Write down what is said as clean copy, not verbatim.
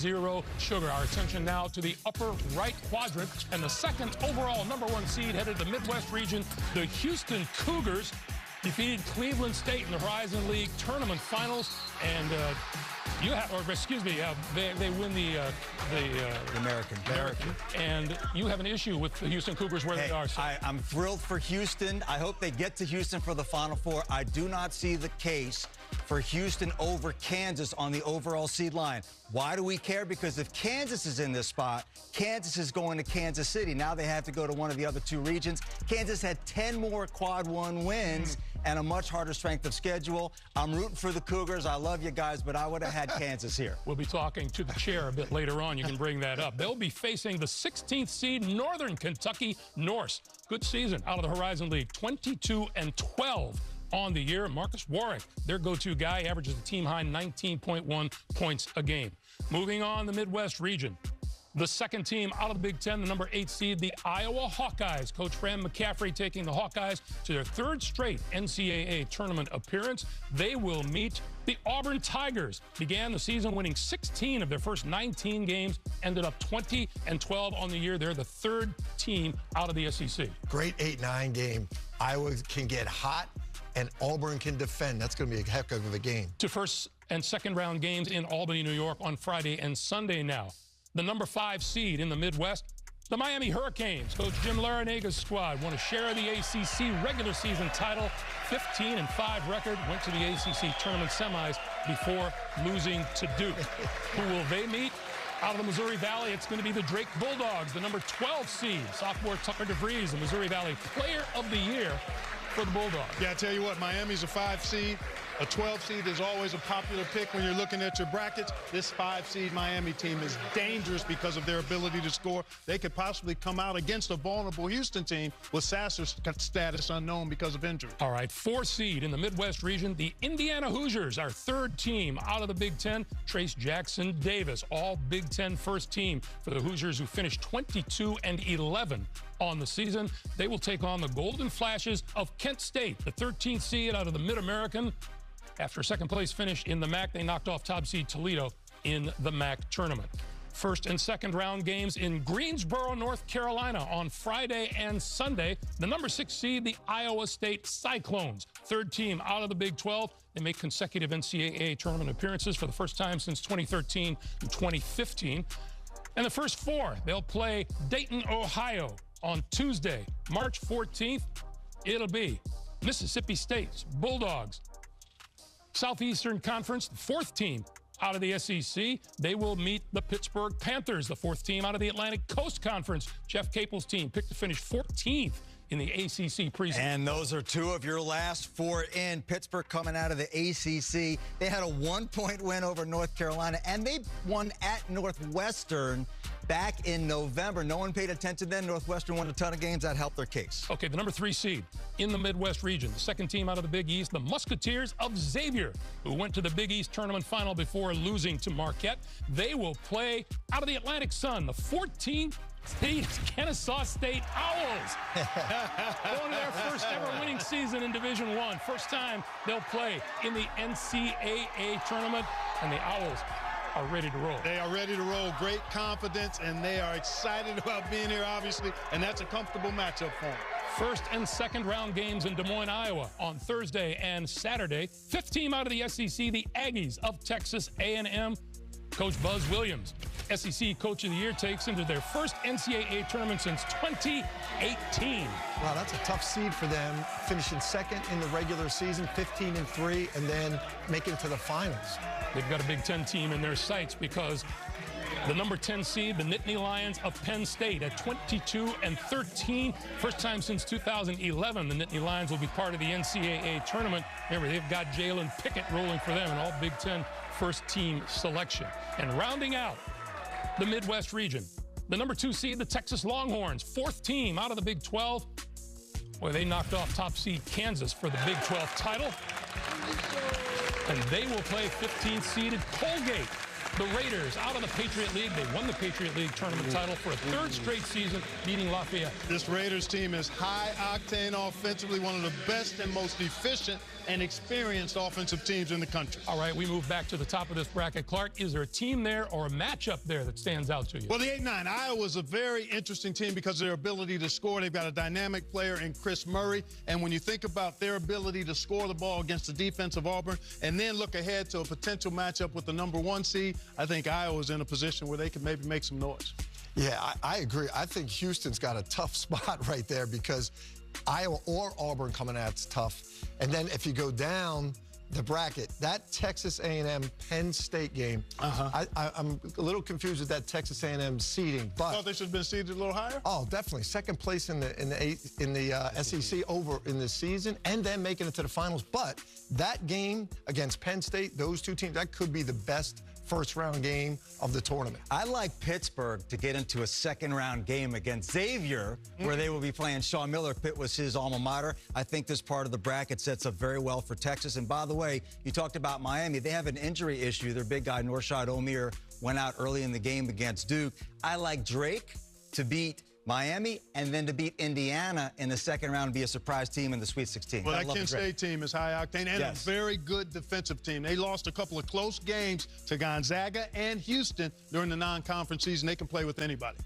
3-0 Sugar. Our attention now to the upper right quadrant, and the second overall #1 seed headed to the Midwest region. The Houston Cougars defeated Cleveland State in the Horizon League tournament finals, and they win the American. And you have an issue with the Houston Cougars where they are. So. I'm thrilled for Houston. I hope they get to Houston for the Final Four. I do not see the case for Houston over Kansas on the overall seed line. Why do we care? Because if Kansas is in this spot, Kansas is going to Kansas City. Now they have to go to one of the other two regions. Kansas had 10 more quad one wins and a much harder strength of schedule. I'm rooting for the Cougars. I love you guys, but I would have had Kansas here. We'll be talking to the chair a bit later on. You can bring that up. They'll be facing the 16th seed Northern Kentucky Norse. Good season out of the Horizon League, 22-12. On the year. Marcus Warwick, their go-to guy, averages a team-high 19.1 points a game. Moving on, the Midwest region. The second team out of the Big Ten, the #8 seed, the Iowa Hawkeyes. Coach Fran McCaffrey taking the Hawkeyes to their third straight NCAA tournament appearance. They will meet the Auburn Tigers. Began the season winning 16 of their first 19 games, ended up 20-12 on the year. They're the third team out of the SEC. Great 8-9 game. Iowa can get hot, and Auburn can defend. That's going to be a heck of a game. To first and second round games in Albany, New York on Friday and Sunday now. The #5 seed in the Midwest, the Miami Hurricanes. Coach Jim Larinaga's squad won a share of the ACC regular season title, 15-5 record, went to the ACC tournament semis before losing to Duke. Who will they meet? Out of the Missouri Valley, it's going to be the Drake Bulldogs, the #12 seed. Sophomore Tucker DeVries, the Missouri Valley Player of the Year for the Bulldogs. Yeah, I tell you what, Miami's a 5 seed. A 12 seed is always a popular pick when you're looking at your brackets. This 5 seed Miami team is dangerous because of their ability to score. They could possibly come out against a vulnerable Houston team with Sasser's status unknown because of injury. All right, 4 seed in the Midwest region, the Indiana Hoosiers, our third team out of the Big Ten. Trace Jackson Davis, all Big Ten first team for the Hoosiers, who finished 22-11 on the season. They will take on the Golden Flashes of Kent State, the 13th seed out of the Mid-American. After a second-place finish in the MAC, they knocked off top seed Toledo in the MAC tournament. First and second round games in Greensboro, North Carolina on Friday and Sunday. The #6 seed, the Iowa State Cyclones. Third team out of the Big 12. They make consecutive NCAA tournament appearances for the first time since 2013 and 2015. And the first 4, they'll play Dayton, Ohio on Tuesday, March 14th. It'll be Mississippi State's Bulldogs. Southeastern Conference, the 4th team out of the SEC. They will meet the Pittsburgh Panthers, the 4th team out of the Atlantic Coast Conference. Jeff Capel's team picked to finish 14th in the ACC preseason. And those are 2 of your last 4 in. Pittsburgh coming out of the ACC. They had a 1-point win over North Carolina, and they won at Northwestern back in November. No one paid attention then. Northwestern won a ton of games. That helped their case. Okay, the #3 seed in the Midwest region, the second team out of the Big East, the Musketeers of Xavier, who went to the Big East tournament final before losing to Marquette. They will play out of the Atlantic Sun, the 14th seed Kennesaw State Owls. Going to their first ever winning season in Division I. First time they'll play in the NCAA tournament, and the Owls are ready to roll. They are ready to roll. Great confidence, and they are excited about being here, obviously, and that's a comfortable matchup for them. First and second round games in Des Moines, Iowa on Thursday and Saturday. 5th team out of the SEC, the Aggies of Texas A&M. Coach Buzz Williams, SEC Coach of the Year, takes into their first NCAA tournament since 2018. Wow, that's a tough seed for them, finishing second in the regular season, 15-3, and then making it to the finals. They've got a Big Ten team in their sights because the #10 seed, the Nittany Lions of Penn State, at 22-13. First time since 2011, the Nittany Lions will be part of the NCAA tournament. Remember, they've got Jalen Pickett rolling for them, an all Big Ten first team selection. And rounding out the Midwest region, the #2 seed, the Texas Longhorns, 4th team out of the Big 12. Boy, they knocked off top seed Kansas for the Big 12 title. And they will play 15th seeded Colgate. The Raiders out of the Patriot League. They won the Patriot League tournament title for a third straight season, beating Lafayette. This Raiders team is high-octane offensively, one of the best and most efficient and experienced offensive teams in the country. All right, we move back to the top of this bracket. Clark, is there a team there or a matchup there that stands out to you? Well, the 8-9, Iowa's a very interesting team because of their ability to score. They've got a dynamic player in Chris Murray, and when you think about their ability to score the ball against the defense of Auburn and then look ahead to a potential matchup with the #1 seed, I think Iowa's in a position where they can maybe make some noise. Yeah, I agree. I think Houston's got a tough spot right there because Iowa or Auburn coming at it's tough. And then if you go down the bracket, that Texas A&M Penn State game, I'm a little confused with that Texas A&M seeding. But thought they should have been seeded a little higher? Oh, definitely. Second place in the SEC over in the season and then making it to the finals. But that game against Penn State, those two teams, that could be the best first-round game of the tournament. I like Pittsburgh to get into a second-round game against Xavier, where they will be playing Sean Miller. Pitt was his alma mater. I think this part of the bracket sets up very well for Texas. And by the way, you talked about Miami. They have an injury issue. Their big guy, Norshad Omier, went out early in the game against Duke. I like Drake to beat Miami and then to beat Indiana in the second round and be a surprise team in the Sweet 16. Well, that Kent State team is high-octane and a very good defensive team. They lost a couple of close games to Gonzaga and Houston during the non-conference season. They can play with anybody.